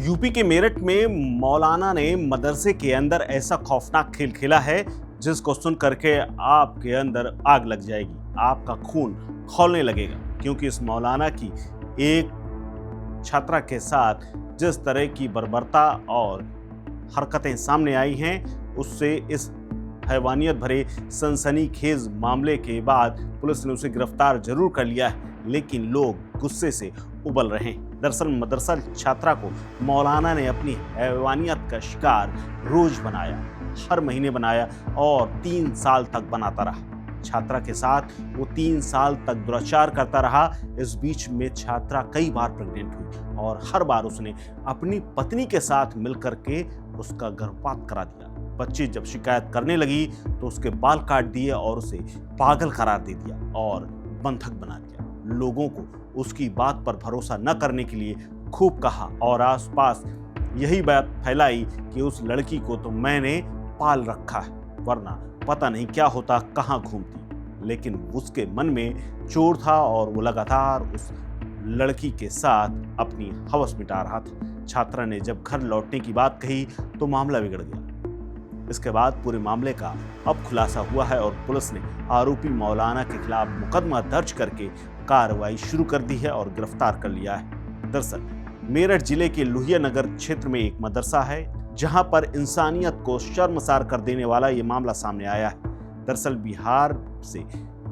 UP के मेरठ में मौलाना ने मदरसे के अंदर ऐसा खौफनाक खेल खेला है जिसको सुन करके आपके अंदर आग लग जाएगी, आपका खून खौलने लगेगा। क्योंकि इस मौलाना की एक छात्रा के साथ जिस तरह की बर्बरता और हरकतें सामने आई हैं, उससे इस हैवानियत भरे सनसनीखेज मामले के बाद पुलिस ने उसे गिरफ्तार जरूर कर लिया है, लेकिन लोग गुस्से से उबल रहे हैं। दरअसल मदरसा छात्रा को मौलाना ने अपनी हैवानियत का शिकार रोज बनाया, हर महीने बनाया और 3 साल तक बनाता रहा। छात्रा के साथ वो 3 साल तक दुराचार करता रहा। इस बीच में छात्रा कई बार प्रेग्नेंट हुई और हर बार उसने अपनी पत्नी के साथ मिलकर के उसका गर्भपात करा दिया। बच्ची जब शिकायत करने लगी तो उसके बाल काट दिए और उसे पागल करार दे दिया और बंधक बना दिया। लोगों को उसकी बात पर भरोसा न करने के लिए खूब कहा और आसपास यही बात फैलाई कि उस लड़की को तो मैंने पाल रखा है, वरना पता नहीं क्या होता, कहाँ घूमती। लेकिन उसके मन में चोर था और वो लगातार उस लड़की के साथ अपनी हवस मिटा रहा था। छात्रा ने जब घर लौटने की बात कही तो मामला बिगड़ गया। इसके बाद पूरे मामले का अब खुलासा हुआ है और पुलिस ने आरोपी मौलाना के खिलाफ मुकदमा दर्ज करके कार्रवाई शुरू कर दी है और गिरफ्तार कर लिया है। दरअसल मेरठ जिले के लोहिया नगर क्षेत्र में एक मदरसा है जहां पर इंसानियत को शर्मसार कर देने वाला ये मामला सामने आया है। दरअसल बिहार से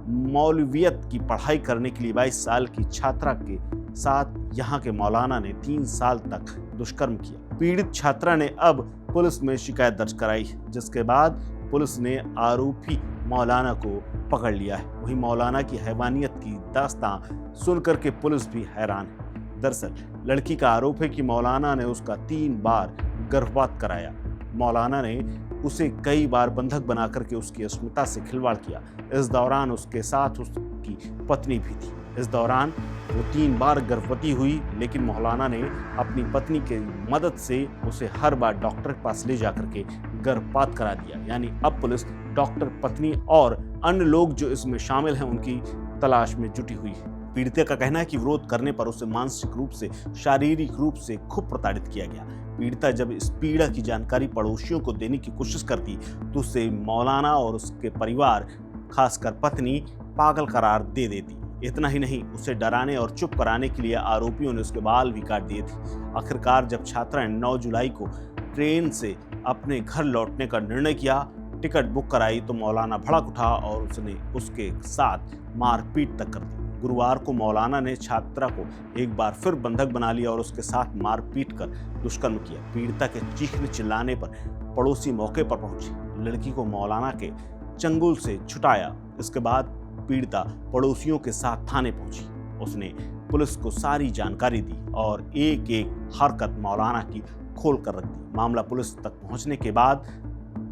मौलवियत की पढ़ाई करने के लिए 22 साल की छात्रा के साथ यहाँ के मौलाना ने 3 साल तक दुष्कर्म किया। पीड़ित छात्रा ने अब पुलिस में शिकायत दर्ज कराई, जिसके बाद पुलिस ने आरोपी मौलाना को पकड़ लिया है। वहीं मौलाना की हैवानियत की दास्तां सुनकर के पुलिस भी हैरान है। दरअसल लड़की का आरोप है कि मौलाना ने उसका 3 बार गर्भपात कराया। मौलाना ने उसे कई बार बंधक बना करके उसकी अस्मिता से खिलवाड़ किया। इस दौरान उसके साथ उसकी पत्नी भी थी। इस दौरान वो 3 बार गर्भवती हुई, लेकिन मौलाना ने अपनी पत्नी की मदद से उसे हर बार डॉक्टर के पास ले जाकर के गर्भपात करा दिया। यानी अब पुलिस डॉक्टर, पत्नी और अन्य लोग जो इसमें शामिल हैं उनकी तलाश में जुटी हुई है। पीड़िता का कहना है कि विरोध करने पर उसे मानसिक रूप से, शारीरिक रूप से खूब प्रताड़ित किया गया। पीड़िता जब इस पीड़ा की जानकारी पड़ोसियों को देने की कोशिश करती तो उसे मौलाना और उसके परिवार, खासकर पत्नी, पागल करार दे देती। इतना ही नहीं, उसे डराने और चुप कराने के लिए आरोपियों ने उसके बाल भी काट दिए थे। आखिरकार जब छात्रा ने 9 जुलाई को ट्रेन से अपने घर लौटने का निर्णय किया, टिकट बुक कराई, तो मौलाना भड़क उठा और उसने उसके साथ मारपीट तक कर दी। गुरुवार को मौलाना ने छात्रा को एक बार फिर बंधक बना लिया और उसके साथ मारपीट कर दुष्कर्म किया। पीड़िता के चीखने चिल्लाने पर पड़ोसी मौके पर पहुंचे, लड़की को मौलाना के चंगुल से छुटाया। इसके बाद पीड़िता पड़ोसियों के साथ थाने पहुंची। उसने पुलिस को सारी जानकारी दी और एक एक हरकत मौलाना की खोल कर रख दी। मामला पुलिस तक पहुंचने के बाद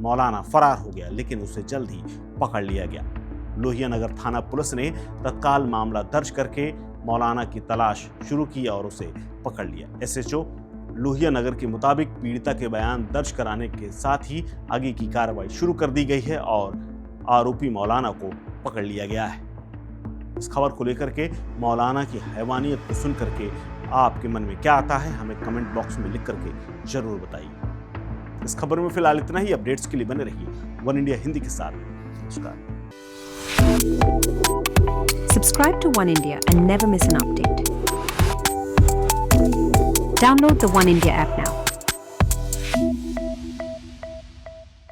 मौलाना फरार हो गया, लेकिन उसे जल्द ही पकड़ लिया गया। लोहिया नगर थाना पुलिस ने तत्काल मामला दर्ज करके मौलाना की तलाश शुरू की और उसे पकड़ लिया। SHO लोहिया नगर के मुताबिक पीड़िता के बयान दर्ज कराने के साथ ही आगे की कार्रवाई शुरू कर दी गई है और आरोपी मौलाना को पकड़ लिया गया है। इस खबर को लेकर के, मौलाना की हैवानियत को सुन करके आपके मन में क्या आता है, हमें कमेंट बॉक्स में लिख करके जरूर बताइए। इस खबर में फिलहाल इतना ही। अपडेट्स के लिए बने रहिए वन इंडिया हिंदी के साथ। नमस्कार। Subscribe to One India and never miss an update. Download the One India app now.